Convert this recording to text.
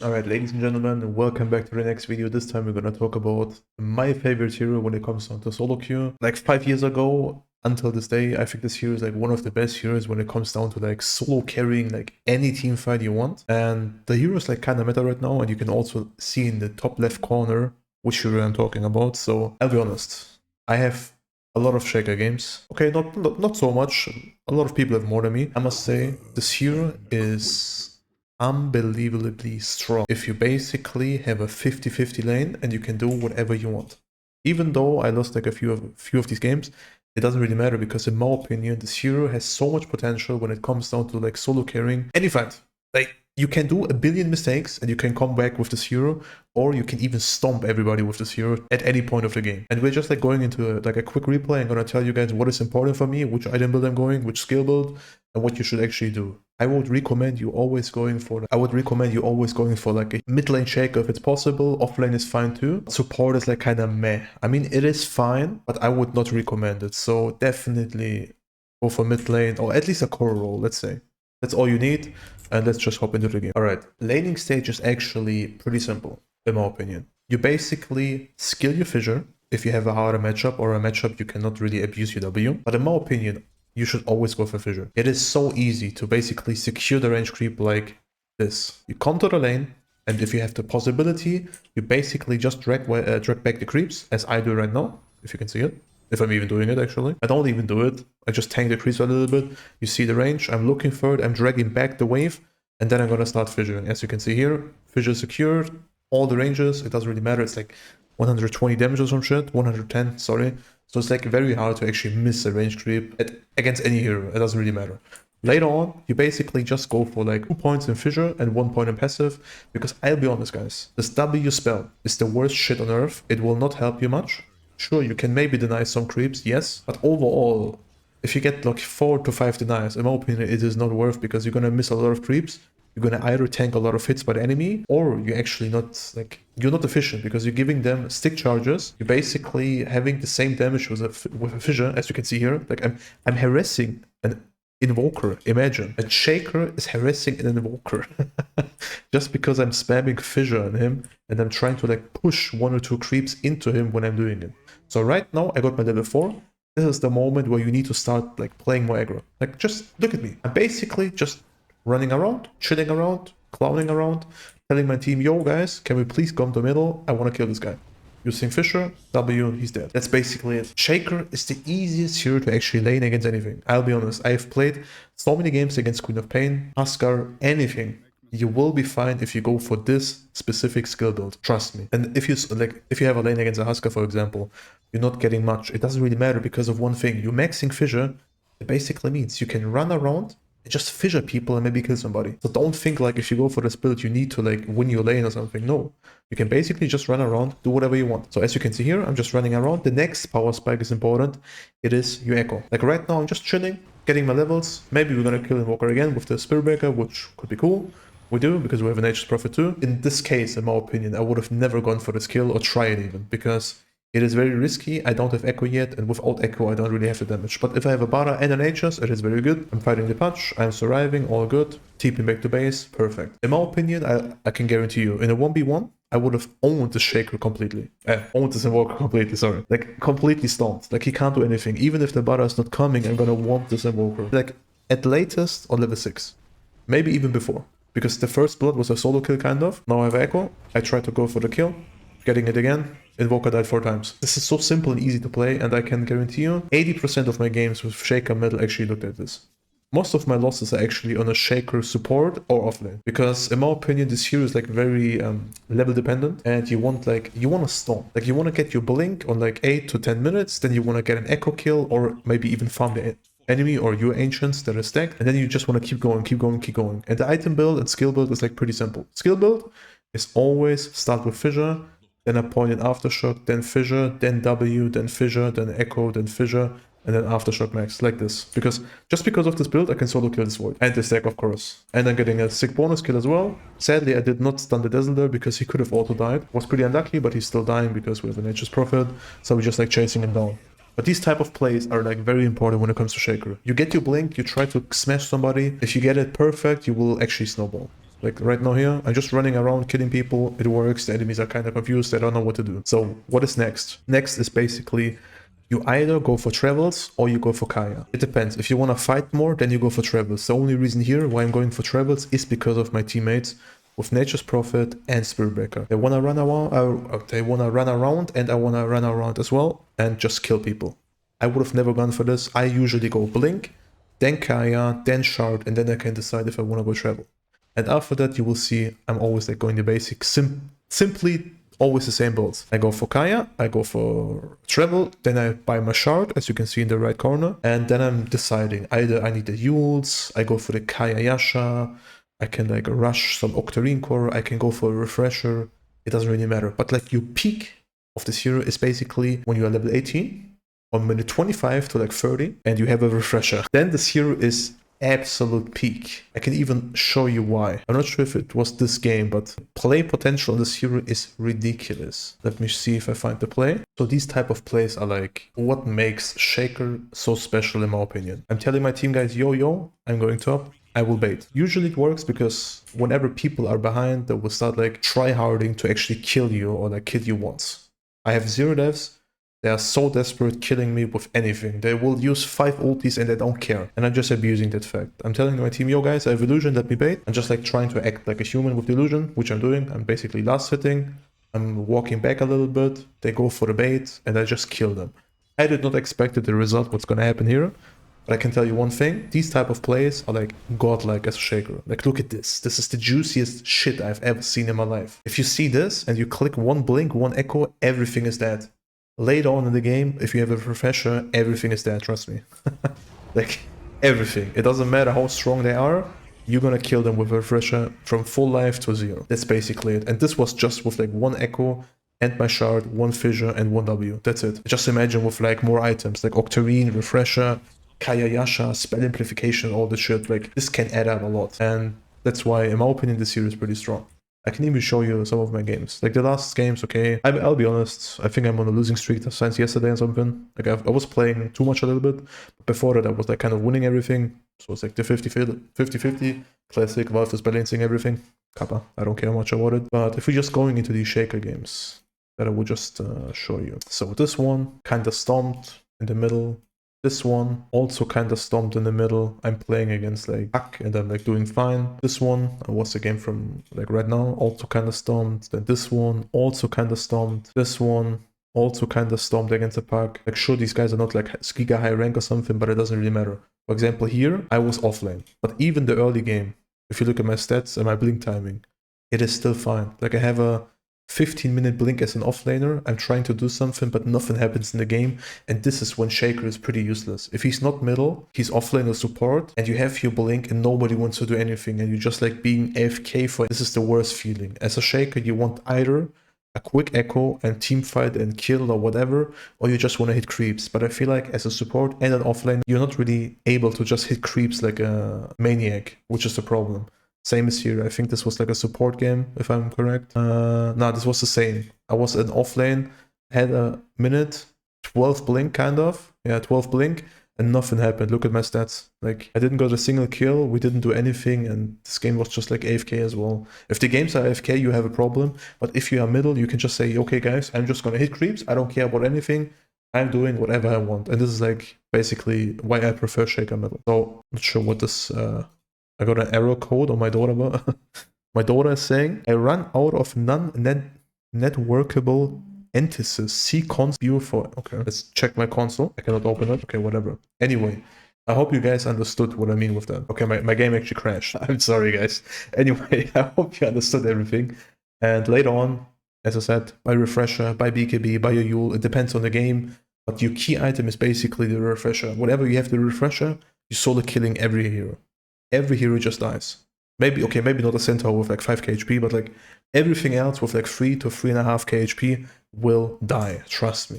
Alright, ladies and gentlemen, welcome back to the next video. This time we're gonna talk about my favorite hero when it comes down to solo queue. Like 5 years ago, until this day, I think this hero is like one of the best heroes when it comes down to like solo carrying like any team fight you want. And the hero is like kind of meta right now, and you can also see in the top left corner which hero I'm talking about. So I'll be honest, I have a lot of Shaker games. Okay, not so much. A lot of people have more than me. I must say, this hero is unbelievably strong if you basically have a 50-50 lane and you can do whatever you want. Even though I lost like a few of these games, it doesn't really matter because in my opinion, this hero has so much potential when it comes down to like solo carrying any fight. Like, you can do a billion mistakes and you can come back with this hero, or you can even stomp everybody with this hero at any point of the game. And we're just like going into a quick replay. I'm gonna tell you guys what is important for me, which item build I'm going, which skill build, and what you should actually do. I would recommend you always going for like a mid lane shaker if it's possible. Off lane is fine too. Support is like kind of meh. I mean, it is fine, but I would not recommend it. So definitely go for mid lane, or at least a core role, let's say. That's all you need, and let's just hop into the game. Alright, laning stage is actually pretty simple, in my opinion. You basically skill your fissure if you have a harder matchup or a matchup you cannot really abuse your W. But in my opinion, you should always go for fissure. It is so easy to basically secure the range creep like this. You come to the lane, and if you have the possibility, you basically just drag back the creeps, as I do right now, if you can see it. If I'm even doing it, actually. I don't even do it. I just tank the creeps a little bit. You see the range. I'm looking for it. I'm dragging back the wave. And then I'm going to start fissuring. As you can see here, fissure secured. All the ranges. It doesn't really matter. It's like 120 damage or some shit. 110, sorry. So it's like very hard to actually miss a range creep against any hero. It doesn't really matter. Later on, you basically just go for like 2 points in fissure and 1 point in passive. Because I'll be honest, guys. This W spell is the worst shit on earth. It will not help you much. Sure, you can maybe deny some creeps, yes, but overall, if you get like 4 to 5 denies, in my opinion, it is not worth, because you're gonna miss a lot of creeps. You're gonna either tank a lot of hits by the enemy, or you're actually not you're not efficient because you're giving them stick charges. You're basically having the same damage with a fissure, as you can see here. Like I'm harassing an invoker. Imagine a shaker is harassing an invoker just because I'm spamming fissure on him and I'm trying to like push 1 or 2 creeps into him when I'm doing it. So right now I got my level 4. This is the moment where you need to start like playing more aggro. Like, just look at me. I'm basically just running around, chilling around, clowning around, telling my team, yo guys, can we please come to middle? I want to kill this guy. Using fissure, W, he's dead. That's basically it. Shaker is the easiest hero to actually lane against anything. I'll be honest, I've played so many games against Queen of Pain, Huskar, anything. You will be fine if you go for this specific skill build. Trust me. And if you have a lane against a Huskar, for example, you're not getting much. It doesn't really matter because of one thing. You're maxing fissure. It basically means you can run around, just fissure people and maybe kill somebody. So don't think like if you go for this build you need to like win your lane or something. No, you can basically just run around, do whatever you want. So as you can see here, I'm just running around. The next power spike is important. It is your echo. Like right now I'm just chilling, getting my levels. Maybe we're gonna kill Invoker again with the Spirit Breaker, which could be cool. We do, because we have an Nature's Prophet too. In this case, in my opinion, I would have never gone for this kill or try it even, because it is very risky. I don't have Echo yet, and without Echo, I don't really have the damage. But if I have a Bara and an Aegis, it is very good. I'm fighting the punch, I'm surviving, all good. TPing back to base, perfect. In my opinion, I can guarantee you, in a 1v1, I would have owned the Shaker completely. Owned this Invoker completely, sorry. Like, completely stomped. Like, he can't do anything. Even if the Bara is not coming, I'm gonna want this Invoker. Like, at latest, on level 6. Maybe even before. Because the first blood was a solo kill, kind of. Now I have Echo. I try to go for the kill. Getting it again. Invoker died 4 times. This is so simple and easy to play, and I can guarantee you 80% of my games with Shaker Metal actually looked at this. Most of my losses are actually on a Shaker support or offlane. Because in my opinion, this hero is like very level dependent, and you want to storm. Like, you want to get your blink on like 8 to 10 minutes, then you want to get an Echo kill, or maybe even farm the enemy or your ancients that are stacked, and then you just want to keep going. And the item build and skill build is like pretty simple. Skill build is always start with fissure, then a point in aftershock, then fissure, then W, then fissure, then echo, then fissure, and then aftershock max, like this. Because of this build, I can solo kill this void. And the stack, of course. And I'm getting a sick bonus kill as well. Sadly, I did not stun the Dazzler because he could have auto died. Was pretty unlucky, but he's still dying because we have a Nature's Prophet. So we're just like chasing him down. But these type of plays are like very important when it comes to Shaker. You get your blink, you try to smash somebody. If you get it perfect, you will actually snowball. Like right now here, I'm just running around killing people. It works. The enemies are kind of confused. They don't know what to do. So what is next? Next is basically you either go for travels or you go for Kaya. It depends. If you want to fight more, then you go for travels. The only reason here why I'm going for travels is because of my teammates with Nature's Prophet and Spirit Breaker. They want to run around, and I want to run around as well and just kill people. I would have never gone for this. I usually go Blink, then Kaya, then Shard, and then I can decide if I want to go travel. And after that, you will see I'm always like going the basic, simply always the same builds. I go for Kaya, I go for travel, then I buy my shard, as you can see in the right corner, and then I'm deciding either I need the Yules, I go for the Kaya Yasha, I can like rush some Octarine core, I can go for a refresher, it doesn't really matter. But like your peak of this hero is basically when you are level 18, on minute 25 to like 30, and you have a refresher. Then this hero is absolute peak. I can even show you why. I'm not sure if it was this game, but play potential on this hero is ridiculous. Let me see if I find the play. So these type of plays are like what makes Shaker so special in my opinion. I'm telling my team guys, yo, I'm going top. I will bait. Usually it works because whenever people are behind, they will start like try-harding to actually kill you or like kill you once. I have 0 deaths. They are so desperate killing me with anything. They will use 5 ultis and they don't care. And I'm just abusing that fact. I'm telling my team, yo guys, I have illusion, let me bait. I'm just like trying to act like a human with illusion, which I'm doing. I'm basically last hitting. I'm walking back a little bit. They go for the bait and I just kill them. I did not expect the result what's gonna happen here. But I can tell you one thing, these type of plays are like godlike as a Shaker. Like look at this. This is the juiciest shit I've ever seen in my life. If you see this and you click one blink, one echo, everything is dead. Later on in the game, if you have a refresher, everything is there, trust me. Like, everything. It doesn't matter how strong they are, you're gonna kill them with a refresher from full life to 0. That's basically it. And this was just with like 1 echo and my shard, 1 fissure and 1 W. That's it. Just imagine with like more items, like Octarine, refresher, Kaya Yasha, spell amplification, all this shit. Like, this can add up a lot. And that's why, in my opinion, this series is pretty strong. I can even show you some of my games. Like the last games, okay, I'll be honest, I think I'm on a losing streak since yesterday and something. Like I was playing too much a little bit. Before that, I was like kind of winning everything. So it's like the 50-50, classic, Valve is balancing everything. Kappa, I don't care much about it. But if we're just going into these Shaker games, that I will just show you. So this one, kind of stomped in the middle. This one also kind of stomped in the middle. I'm playing against like Hack and I'm like doing fine. This one was a game from like right now, also kind of stomped. Then this one also kind of stomped. This one also kind of stomped against a pack. Like sure, these guys are not like giga high rank or something, but it doesn't really matter. For example, here I was offlane, but even the early game, if you look at my stats and my blink timing, it is still fine. Like I have a 15-minute blink as an offlaner, I'm trying to do something, but nothing happens in the game, and this is when Shaker is pretty useless. If he's not middle, he's offlane or support, and you have your blink and nobody wants to do anything, and you're just like being AFK for it. This is the worst feeling. As a Shaker, you want either a quick echo and team fight and kill or whatever, or you just want to hit creeps. But I feel like as a support and an offlane, you're not really able to just hit creeps like a maniac, which is the problem. Same as here. I think this was like a support game, if I'm correct. No, this was the same. I was in offlane, had a minute, 12 blink kind of. Yeah, 12 blink, and nothing happened. Look at my stats. Like, I didn't got a single kill, we didn't do anything, and this game was just like AFK as well. If the games are AFK, you have a problem. But if you are middle, you can just say, okay guys, I'm just gonna hit creeps, I don't care about anything. I'm doing whatever I want. And this is like basically why I prefer Shaker middle. So, not sure what this... I got an error code on my daughter. My daughter is saying, I run out of non-networkable entities. See console view for... Okay, let's check my console. I cannot open it. Okay, whatever. Anyway, I hope you guys understood what I mean with that. Okay, my game actually crashed. I'm sorry, guys. Anyway, I hope you understood everything. And later on, as I said, buy refresher, buy BKB, buy a Yule. It depends on the game. But your key item is basically the refresher. Whenever you have the refresher, you're solo killing every hero. Every hero just dies. Maybe, okay, maybe not a centaur with like 5k HP, but like everything else with like 3 to 3.5k HP will die, trust me.